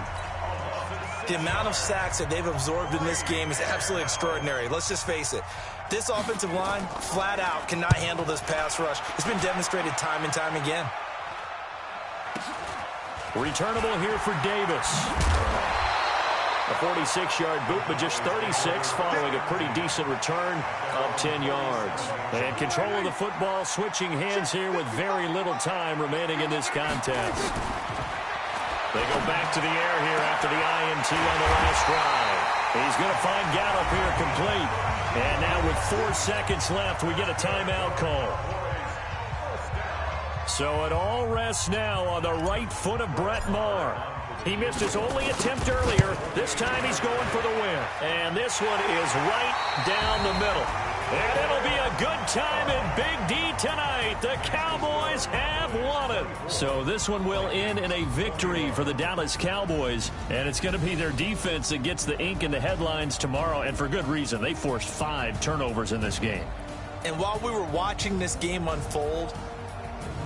The amount of sacks that they've absorbed in this game is absolutely extraordinary. Let's just face it. This offensive line, flat out, cannot handle this pass rush. It's been demonstrated time and time again. Returnable here for Davis. A 46-yard boot, but just 36 following a pretty decent return of 10 yards. And control of the football, switching hands here with very little time remaining in this contest. They go back to the air here after the INT on the last drive. He's going to find Gallup here complete. And now with 4 seconds left, we get a timeout call. So it all rests now on the right foot of Brett Maher. He missed his only attempt earlier. This time he's going for the win. And this one is right down the middle. And it'll be a good time in Big D tonight. The Cowboys have won it. So this one will end in a victory for the Dallas Cowboys. And it's going to be their defense that gets the ink in the headlines tomorrow. And for good reason. They forced 5 turnovers in this game. And while we were watching this game unfold,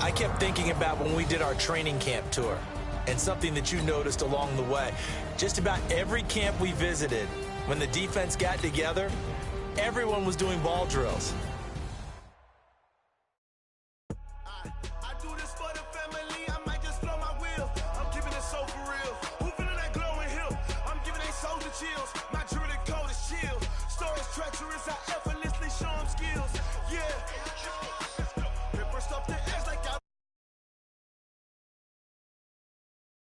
I kept thinking about when we did our training camp tour. And something that you noticed along the way. Just about every camp we visited, when the defense got together, everyone was doing ball drills. I do this for the family, I might just blow my wheel. I'm keeping it so for real. Who feeling that glowing hill? I'm giving they soldier chills. My jewelry coat is chill. Stories treacherous, I